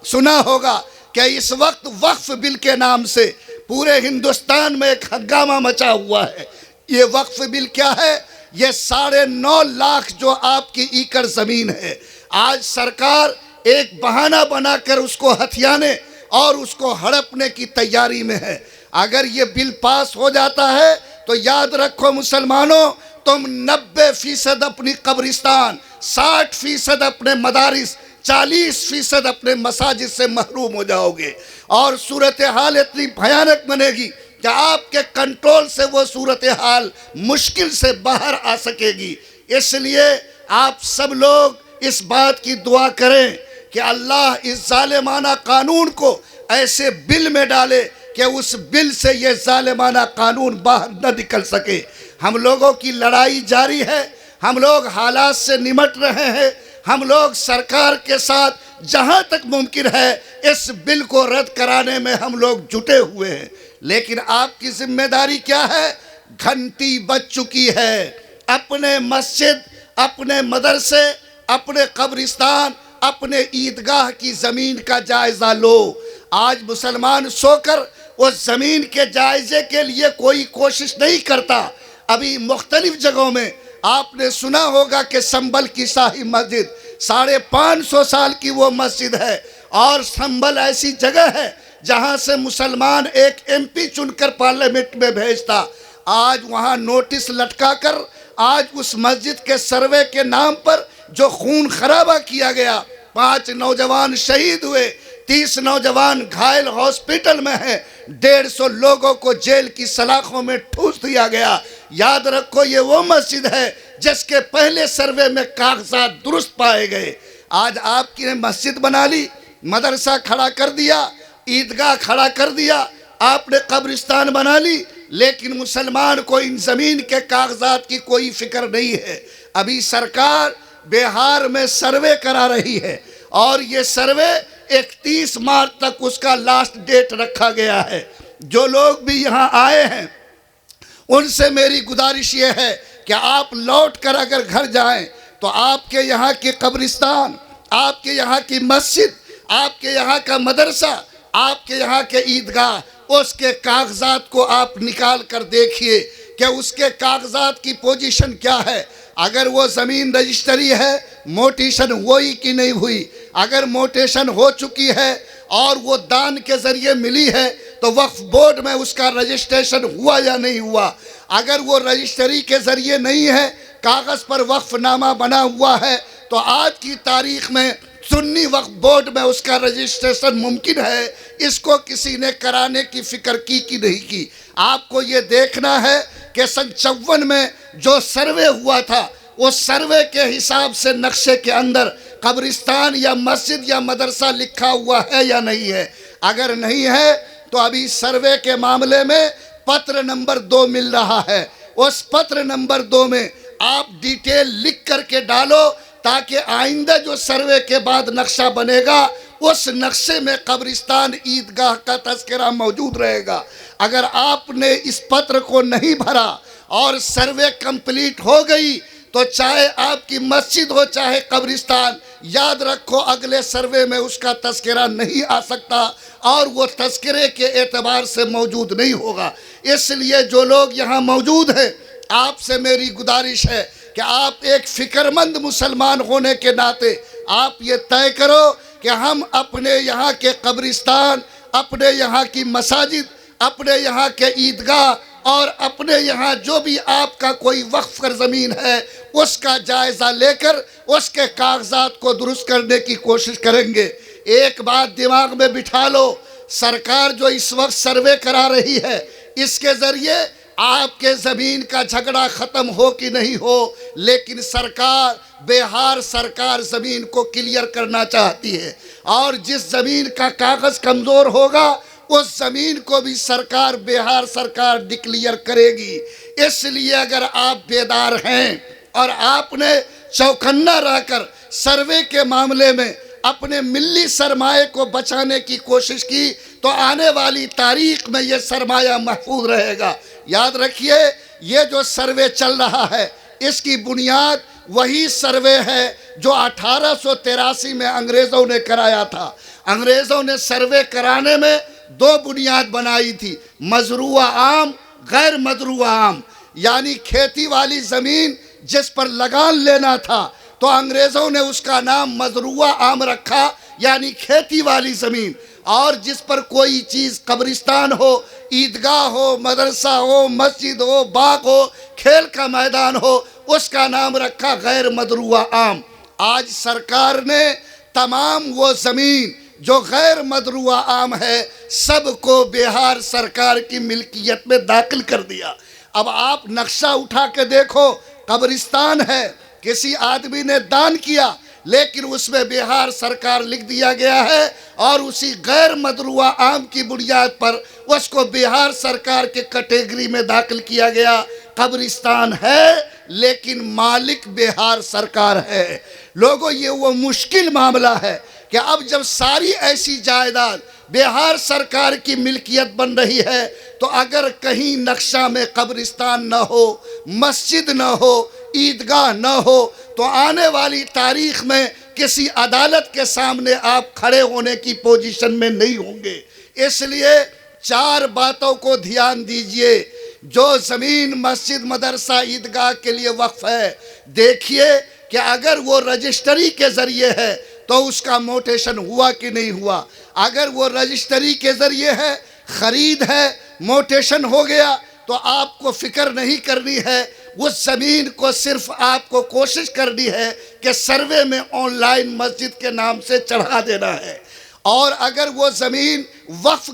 सुना होगा कि इस वक्त वक्फ बिल के नाम से पूरे हिंदुस्तान में एक हंगामा मचा हुआ है। ये वक्फ बिल क्या है? ये 9.5 लाख जो आपकी एकड़ ज़मीन है, आज सरकार एक बहाना बनाकर उसको हथियाने और उसको हड़पने की तैयारी में है। अगर ये बिल पास हो जाता है तो याद रखो मुसलमानों, तुम 90% अपनी कब्रिस्तान, 60% अपने मदारिस, 40% अपने मसाजिद से महरूम हो जाओगे और सूरत हाल इतनी भयानक बनेगी कि आपके कंट्रोल से वो सूरत हाल मुश्किल से बाहर आ सकेगी। इसलिए आप सब लोग इस बात की दुआ करें कि अल्लाह इस जालिमाना कानून को ऐसे बिल में डाले कि उस बिल से ये जालिमाना कानून बाहर न निकल सके। हम लोगों की लड़ाई जारी है, हम लोग हालात से निमट रहे हैं, हम लोग सरकार के साथ जहां तक मुमकिन है इस बिल को रद्द कराने में हम लोग जुटे हुए हैं। लेकिन आपकी जिम्मेदारी क्या है? घंटी बज चुकी है, अपने मस्जिद, अपने मदरसे, अपने कब्रिस्तान, अपने ईदगाह की ज़मीन का जायज़ा लो। आज मुसलमान सोकर उस ज़मीन के जायज़े के लिए कोई कोशिश नहीं करता। अभी मुख्तलिफ जगहों में आपने सुना होगा कि संभल की शाही मस्जिद 550 साल की वो मस्जिद है और संभल ऐसी जगह है जहां से मुसलमान एक MP चुनकर पार्लियामेंट में भेजता। आज वहां नोटिस लटकाकर आज उस मस्जिद के सर्वे के नाम पर जो खून खराबा किया गया, 5 नौजवान शहीद हुए, 30 नौजवान घायल हॉस्पिटल में हैं, 150 लोगों को जेल की सलाखों में ठूस दिया गया। याद रखो ये वो मस्जिद है जिसके पहले सर्वे में कागजात दुरुस्त पाए गए। आज आपकी मस्जिद बना ली, मदरसा खड़ा कर दिया, ईदगाह खड़ा कर दिया, आपने कब्रिस्तान बना ली, लेकिन मुसलमान को इन ज़मीन के कागजात की कोई फिक्र नहीं है। अभी सरकार बिहार में सर्वे करा रही है और ये सर्वे 31 मार्च तक उसका लास्ट डेट रखा गया है। जो लोग भी यहाँ आए हैं उनसे मेरी गुजारिश ये है कि आप लौट कर अगर घर जाएं तो आपके यहाँ की कब्रिस्तान, आपके यहाँ की मस्जिद, आपके यहाँ का मदरसा, आपके यहाँ के ईदगाह, उसके कागजात को आप निकाल कर देखिए कि उसके कागजात की पोजीशन क्या है। अगर वो ज़मीन रजिस्ट्री है, मोटेशन हुई कि नहीं हुई, अगर मोटेशन हो चुकी है और वो दान के ज़रिए मिली है तो वक्फ बोर्ड में उसका रजिस्ट्रेशन हुआ या नहीं हुआ। अगर वो रजिस्ट्री के ज़रिए नहीं है, कागज़ पर वक्फनामा बना हुआ है, तो आज की तारीख़ में सुन्नी वक्फ बोर्ड में उसका रजिस्ट्रेशन मुमकिन है। इसको किसी ने कराने की फ़िक्र की कि नहीं की। आपको ये देखना है कि सन 54 में जो सर्वे हुआ था उस सर्वे के हिसाब से नक्शे के अंदर कब्रिस्तान या मस्जिद या मदरसा लिखा हुआ है या नहीं है। अगर नहीं है तो अभी सर्वे के मामले में पत्र नंबर 2 मिल रहा है। उस पत्र नंबर 2 में आप डिटेल लिख करके डालो ताकि आइंदा जो सर्वे के बाद नक्शा बनेगा उस नक्शे में कब्रिस्तान, ईदगाह का तज़किरा मौजूद रहेगा। अगर आपने इस पत्र को नहीं भरा और सर्वे कंप्लीट हो गई तो चाहे आपकी मस्जिद हो चाहे कब्रिस्तान, याद रखो अगले सर्वे में उसका तज़किरा नहीं आ सकता और वो तज़किरे के एतबार से मौजूद नहीं होगा। इसलिए जो लोग यहाँ मौजूद हैं, आपसे मेरी गुजारिश है कि आप एक फ़िक्रमंद मुसलमान होने के नाते आप ये तय करो कि हम अपने यहाँ के कब्रिस्तान, अपने यहाँ की मसाजिद, अपने यहाँ के ईदगाह और अपने यहाँ जो भी आपका कोई वक्फ कर ज़मीन है उसका जायज़ा लेकर उसके कागजात को दुरुस्त करने की कोशिश करेंगे। एक बात दिमाग में बिठा लो, सरकार जो इस वक्त सर्वे करा रही है इसके ज़रिए आपके ज़मीन का झगड़ा ख़त्म हो कि नहीं हो, लेकिन सरकार, बिहार सरकार ज़मीन को क्लियर करना चाहती है और जिस ज़मीन का कागज़ कमज़ोर होगा उस ज़मीन को भी सरकार, बिहार सरकार डिक्लेयर करेगी। इसलिए अगर आप बेदार हैं और आपने चौकन्ना रहकर सर्वे के मामले में अपने मिल्ली सरमाए को बचाने की कोशिश की तो आने वाली तारीख में ये सरमाया महफूज रहेगा। याद रखिए, ये जो सर्वे चल रहा है इसकी बुनियाद वही सर्वे है जो 1883 में अंग्रेज़ों ने कराया था। अंग्रेज़ों ने सर्वे कराने में दो बुनियाद बनाई थी, मजरूआ आम, गैर मजरूआ आम। यानी खेती वाली ज़मीन जिस पर लगान लेना था तो अंग्रेज़ों ने उसका नाम मजरूआ आम रखा, यानी खेती वाली ज़मीन। और जिस पर कोई चीज़, कब्रिस्तान हो, ईदगाह हो, मदरसा हो, मस्जिद हो, बाग हो, खेल का मैदान हो, उसका नाम रखा गैर मजरूआ आम। आज सरकार ने तमाम वो ज़मीन जो गैर मजरूआ आम है सबको बिहार सरकार की मिल्कियत में दाखिल कर दिया। अब आप नक्शा उठा के देखो, कब्रिस्तान है, किसी आदमी ने दान किया, लेकिन उसमें बिहार सरकार लिख दिया गया है और उसी गैर मजरूआ आम की बुनियाद पर उसको बिहार सरकार के कैटेगरी में दाखिल किया गया। कब्रिस्तान है लेकिन मालिक बिहार सरकार है। लोगों, ये वो मुश्किल मामला है कि अब जब सारी ऐसी जायदाद बिहार सरकार की मिल्कियत बन रही है तो अगर कहीं नक्शा में कब्रिस्तान न हो, मस्जिद न हो, ईदगाह न हो तो आने वाली तारीख में किसी अदालत के सामने आप खड़े होने की पोजीशन में नहीं होंगे। इसलिए चार बातों को ध्यान दीजिए। जो ज़मीन मस्जिद, मदरसा, ईदगाह के लिए वक्फ है, देखिए कि अगर वो रजिस्ट्री के ज़रिए है तो उसका मोटेशन हुआ कि नहीं हुआ। अगर वो रजिस्ट्री के ज़रिए है, ख़रीद है, मोटेशन हो गया तो आपको फ़िक्र नहीं करनी है। उस ज़मीन को सिर्फ आपको कोशिश करनी है कि सर्वे में ऑनलाइन मस्जिद के नाम से चढ़ा देना है। और अगर वो ज़मीन वक्फ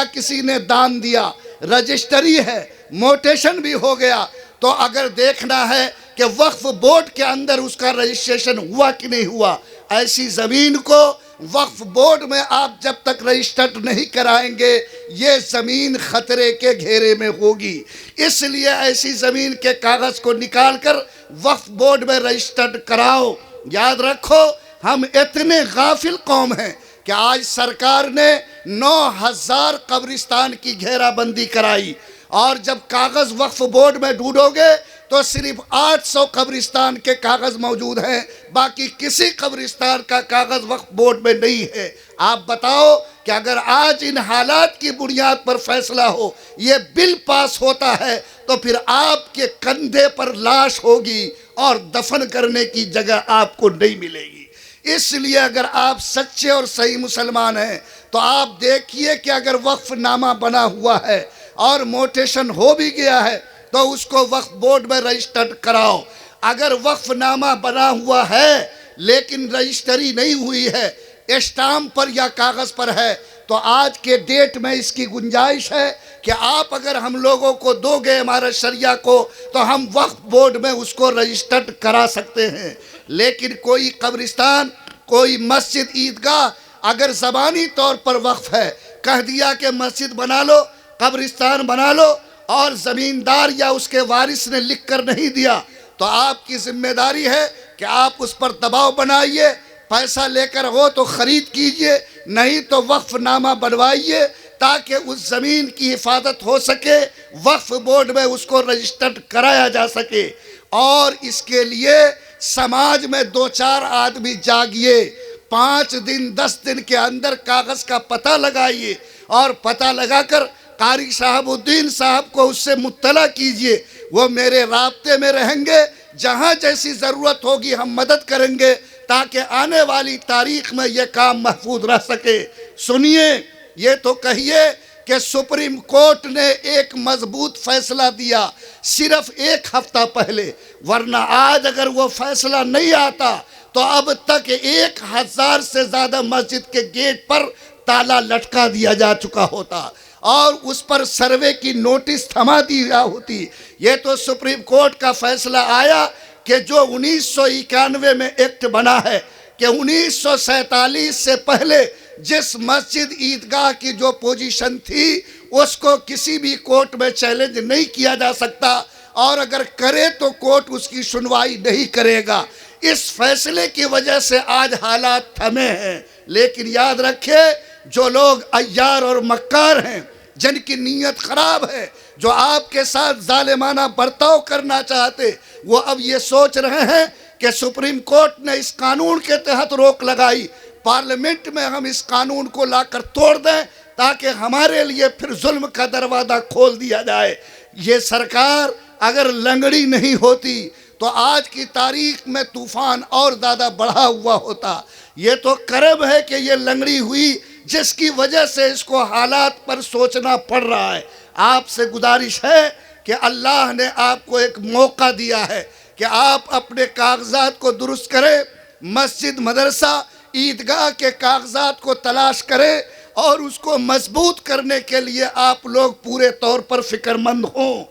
किसी ने दान दिया, रजिस्ट्री है, मोटेशन भी हो गया, तो अगर देखना है कि वक्फ बोर्ड के अंदर उसका रजिस्ट्रेशन हुआ कि नहीं हुआ, ऐसी ज़मीन को वक्फ बोर्ड में आप जब तक रजिस्टर्ड नहीं कराएंगे ये ज़मीन ख़तरे के घेरे में होगी। इसलिए ऐसी ज़मीन के कागज़ को निकाल कर वक्फ बोर्ड में रजिस्टर्ड कराओ। याद रखो, हम इतने गाफिल कौम हैं कि आज सरकार ने 9000 कब्रिस्तान की घेराबंदी कराई और जब कागज़ वक्फ बोर्ड में ढूंढोगे तो सिर्फ 800 कब्रिस्तान के कागज़ मौजूद हैं, बाकी किसी कब्रिस्तान का कागज़ वक्फ बोर्ड में नहीं है। आप बताओ कि अगर आज इन हालात की बुनियाद पर फैसला हो, ये बिल पास होता है, तो फिर आपके कंधे पर लाश होगी और दफन करने की जगह आपको नहीं मिलेगी। इसलिए अगर आप सच्चे और सही मुसलमान हैं तो आप देखिए कि अगर वक्फनामा बना हुआ है और मोटेशन हो भी गया है तो उसको वक्फ बोर्ड में रजिस्टर्ड कराओ। अगर वक्फनामा बना हुआ है लेकिन रजिस्ट्री नहीं हुई है, स्टाम्प पर या कागज़ पर है, तो आज के डेट में इसकी गुंजाइश है कि आप अगर हम लोगों को दोगे हमारे शरिया को तो हम वक्फ बोर्ड में उसको रजिस्टर्ड करा सकते हैं। लेकिन कोई कब्रिस्तान, कोई मस्जिद, ईदगाह अगर ज़बानी तौर पर वक्फ है, कह दिया कि मस्जिद बना लो, कब्रिस्तान बना लो और ज़मींदार या उसके वारिस ने लिख कर नहीं दिया, तो आपकी जिम्मेदारी है कि आप उस पर दबाव बनाइए। पैसा लेकर हो तो ख़रीद कीजिए, नहीं तो वक्फनामा बनवाइए ताकि उस ज़मीन की हिफाजत हो सके, वक्फ बोर्ड में उसको रजिस्टर्ड कराया जा सके। और इसके लिए समाज में 2-4 आदमी जागिए, 5 दिन 10 दिन के अंदर कागज़ का पता लगाइए और पता लगाकर कारी शहाबुद्दीन साहब को उससे मुत्तला कीजिए। वो मेरे राब्ते में रहेंगे, जहाँ जैसी ज़रूरत होगी हम मदद करेंगे ताकि आने वाली तारीख में ये काम महफूज रह सके। सुनिए, ये तो कहिए कि सुप्रीम कोर्ट ने एक मजबूत फैसला दिया सिर्फ 1 हफ्ता पहले, वरना आज अगर वो फैसला नहीं आता तो अब तक 1000 से ज़्यादा मस्जिद के गेट पर ताला लटका दिया जा चुका होता और उस पर सर्वे की नोटिस थमा दी जा होती। ये तो सुप्रीम कोर्ट का फैसला आया कि जो 1991 में एक्ट बना है कि 1947 से पहले जिस मस्जिद, ईदगाह की जो पोजीशन थी उसको किसी भी कोर्ट में चैलेंज नहीं किया जा सकता और अगर करे तो कोर्ट उसकी सुनवाई नहीं करेगा। इस फैसले की वजह से आज हालात थमे हैं। लेकिन याद रखिए, जो लोग अय्यार और मक्कार हैं, जिनकी नीयत ख़राब है, जो आपके साथ जालिमाना बर्ताव करना चाहते, वो अब ये सोच रहे हैं कि सुप्रीम कोर्ट ने इस कानून के तहत रोक लगाई, पार्लियामेंट में हम इस कानून को लाकर तोड़ दें ताकि हमारे लिए फिर जुल्म का दरवाज़ा खोल दिया जाए। ये सरकार अगर लंगड़ी नहीं होती तो आज की तारीख में तूफान और ज़्यादा बढ़ा हुआ होता। ये तो करब है कि ये लंगड़ी हुई, जिसकी वजह से इसको हालात पर सोचना पड़ रहा है। आपसे गुजारिश है कि अल्लाह ने आपको एक मौका दिया है कि आप अपने कागजात को दुरुस्त करें, मस्जिद मदरसा ईदगाह के कागजात को तलाश करें और उसको मजबूत करने के लिए आप लोग पूरे तौर पर फिक्रमंद हों।